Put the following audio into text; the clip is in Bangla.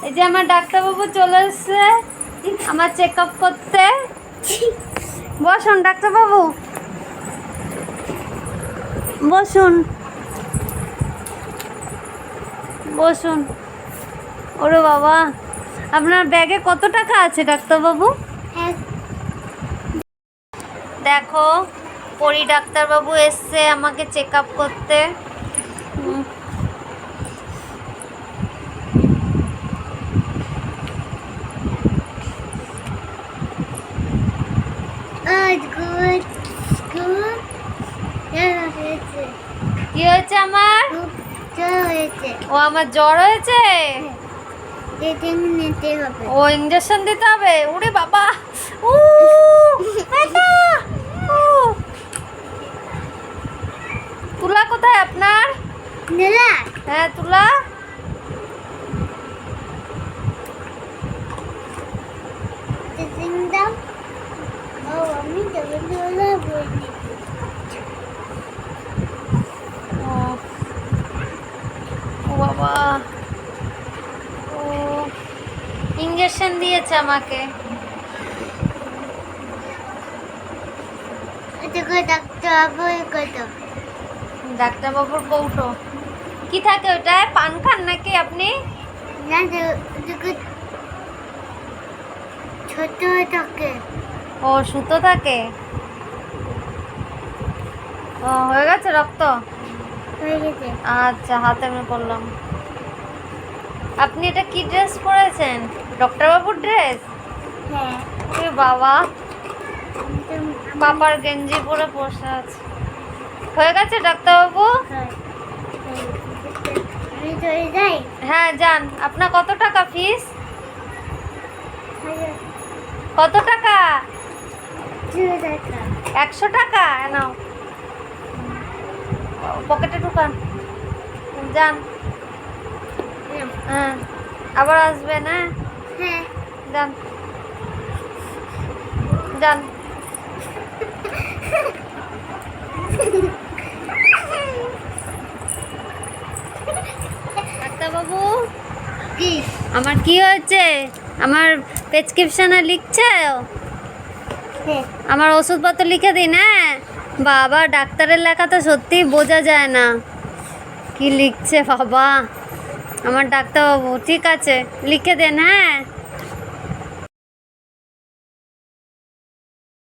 এই যে আমার ডাক্তারবাবু চলে এসছে আমার চেক আপ করতে। বসুন ডাক্তারবাবু, বসুন বসুন। ওরে বাবা, আপনার ব্যাগে কত টাকা আছে ডাক্তারবাবু? দেখো, পরি ডাক্তারবাবু এসছে আমাকে চেক আপ করতে। কি হয়েছে আমার? ও আমার জ্বর হয়েছে, ও ইঞ্জেকশন দিতে হবে। ওরে বাবা, ও তুলা কোথায় আপনার? হ্যাঁ তুলা। ও বাবা, ও ইঞ্জেকশন দিয়েছে আমাকে। ডাক্তারবাবুর কৌটো কি থাকে ওটায়? পান খান নাকি আপনি? ছোট থাকে। ও সুতো থাকে। ও হয়ে গেছে রক্ত? হয়ে গেছে। আচ্ছা, হাতে আমি করলাম। আপনি এটা কি ড্রেস পরেছেন? ডক্টরবাবুর ড্রেস? হ্যাঁ। ওরে বাবা, পাপার গেঞ্জি পরে বসে আছে। হয়ে গেছে ডাক্তারবাবু? আমি চলে যাই। হ্যাঁ যান। আপনার কত টাকা ফিস? কত টাকা? 100 টাকা। নাও, পকেটে ঢুকান। যান। হ্যাঁ, আবার আসবেন। হ্যাঁ হ্যাঁ। যান যান। ডাক্তারবাবু, কি? আমার কি হয়েছে? আমার প্রেসক্রিপশনে লিখছে? হ্যাঁ। আমার ওষুধপত্র লিখে দিন। হ্যাঁ বাবা, ডাক্তারের লেখা তো সত্যিই বোঝা যায় না কি লিখছে বাবা আমার ডাক্তারবাবু। ঠিক আছে, লিখে দেন। হ্যাঁ।